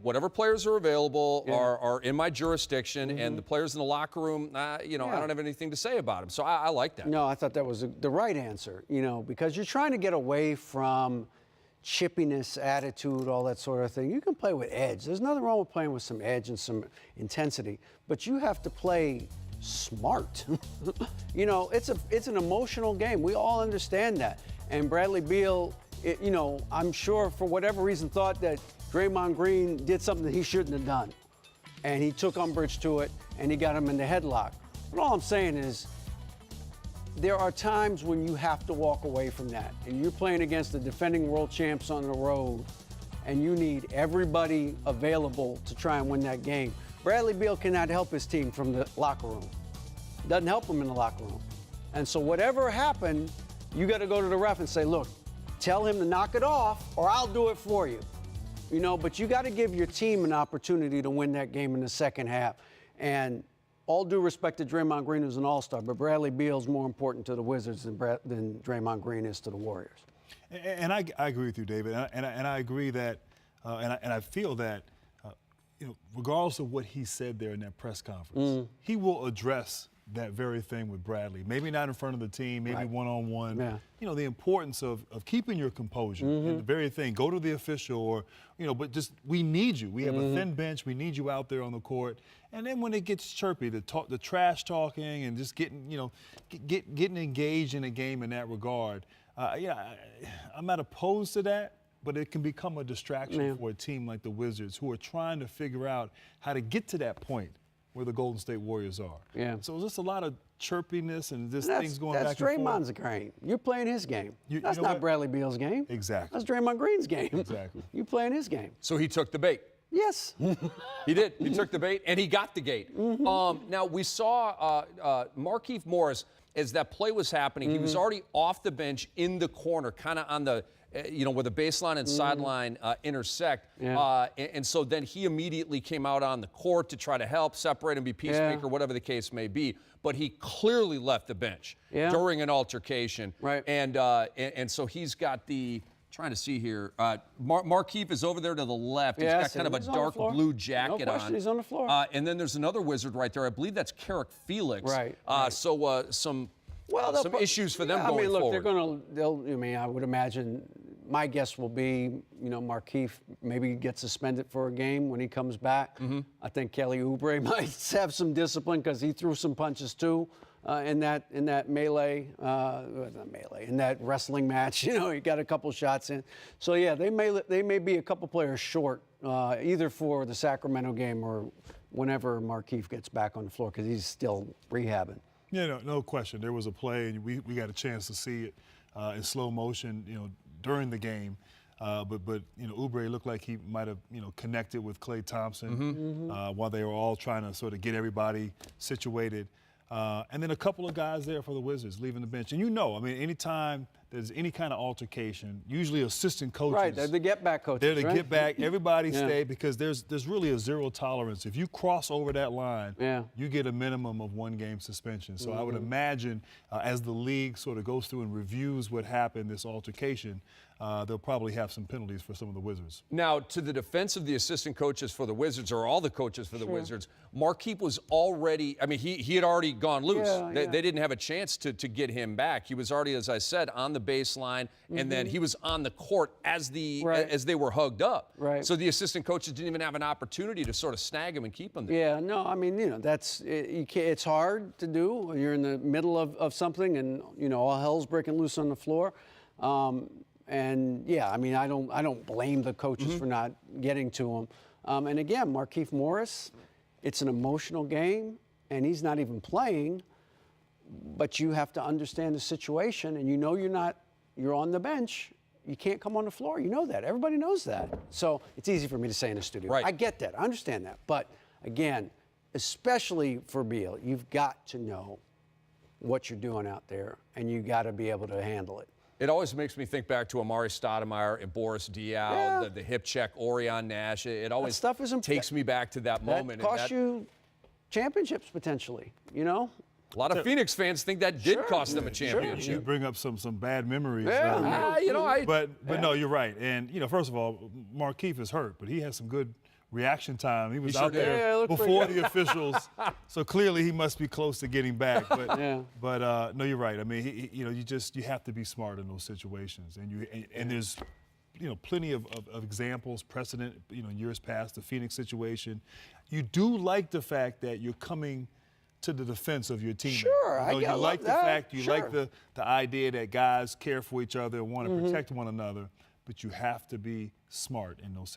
whatever players are available are in my jurisdiction, and the players in the locker room, I don't have anything to say about them. So I like that. No, I thought that was the right answer, because you're trying to get away from chippiness, attitude, all that sort of thing. You can play with edge. There's nothing wrong with playing with some edge and some intensity, but you have to play smart. It's an emotional game. We all understand that. And Bradley Beal, I'm sure for whatever reason thought that Draymond Green did something that he shouldn't have done. And he took umbrage to it, and he got him in the headlock. But all I'm saying is, there are times when you have to walk away from that. And you're playing against the defending world champs on the road, and you need everybody available to try and win that game. Bradley Beal cannot help his team from the locker room. Doesn't help him in the locker room. And so whatever happened, you got to go to the ref and say, look, tell him to knock it off, or I'll do it for you. But you got to give your team an opportunity to win that game in the second half. And all due respect to Draymond Green, who's an all-star, but Bradley Beal's more important to the Wizards than Draymond Green is to the Warriors. And I agree with you, David. And I agree that, and I feel that, regardless of what he said there in that press conference, he will address that very thing with Bradley. Maybe not in front of the team, maybe one-on-one. Yeah. The importance of keeping your composure and the very thing. Go to the official or, but just we need you. We have a thin bench. We need you out there on the court. And then when it gets chirpy, the trash talking and just getting engaged in a game in that regard, I'm not opposed to that, but it can become a distraction for a team like the Wizards who are trying to figure out how to get to that point where the Golden State Warriors are. Yeah. So it's just a lot of chirpiness and just things going back and forth. That's Draymond's game. You're playing his game. That's not Bradley Beal's game. Exactly. That's Draymond Green's game. Exactly. You playing his game. So he took the bait. Yes. He did. He took the bait, and he got the gate. Now, we saw Markieff Morris, as that play was happening, he was already off the bench in the corner, kind of on the, where the baseline and sideline intersect. And so then he immediately came out on the court to try to help, separate and be peacemaker, whatever the case may be. But he clearly left the bench during an altercation. Right. And so he's got the... Trying to see here. Markieff is over there to the left. He's got kind of a dark blue jacket on. He's on the floor. And then there's another Wizard right there. I believe that's Carrick Felix. Right. So some issues for them going forward. I would imagine, my guess will be, Markieff maybe gets suspended for a game when he comes back. I think Kelly Oubre might have some discipline because he threw some punches too. In that melee, in that wrestling match, he got a couple shots in. So yeah, they may be a couple players short, either for the Sacramento game or whenever Markieff gets back on the floor because he's still rehabbing. Yeah, no question. There was a play, and we got a chance to see it in slow motion, during the game. But Oubre looked like he might have connected with Klay Thompson while they were all trying to sort of get everybody situated. And then a couple of guys there for the Wizards leaving the bench. And anytime there's any kind of altercation, usually assistant coaches. Right, they're the get-back coaches. They're the get-back. Everybody stay because there's really a zero tolerance. If you cross over that line, you get a minimum of 1 game suspension. So I would imagine as the league sort of goes through and reviews what happened, this altercation, they'll probably have some penalties for some of the Wizards. Now, to the defense of the assistant coaches for the Wizards, or all the coaches for the Wizards, Markieff was already, he had already gone loose. They didn't have a chance to get him back. He was already, as I said, on the baseline, and then he was on the court as they were hugged up. Right. So the assistant coaches didn't even have an opportunity to sort of snag him and keep him there. Yeah, no, it's hard to do. You're in the middle of something, and all hell's breaking loose on the floor. And yeah, I don't blame the coaches for not getting to him. And again, Markieff Morris, it's an emotional game, and he's not even playing. But you have to understand the situation, and you're on the bench. You can't come on the floor. You know that. Everybody knows that. So it's easy for me to say in the studio. Right. I get that. I understand that. But again, especially for Beal, you've got to know what you're doing out there, and you got to be able to handle it. It always makes me think back to Amari Stoudemire and Boris Diaw, the hip check, Orion Nash. It always takes me back to that moment. That cost you championships potentially, A lot of Phoenix fans think that did cost them a championship. You bring up some bad memories. Yeah. But no, you're right. And, first of all, Markieff is hurt, but he has some good reaction time. He was sure out did. Yeah, there it looked before pretty the officials, so clearly he must be close to getting back. But Yeah. no, you're right. I mean, you have to be smart in those situations, and there's plenty of examples, precedent, in years past, the Phoenix situation. You do like the fact that you're coming to the defense of your team. Sure, I you like the love that. fact, you like Sure. the idea that guys care for each other and want to protect one another, but you have to be smart in those situations.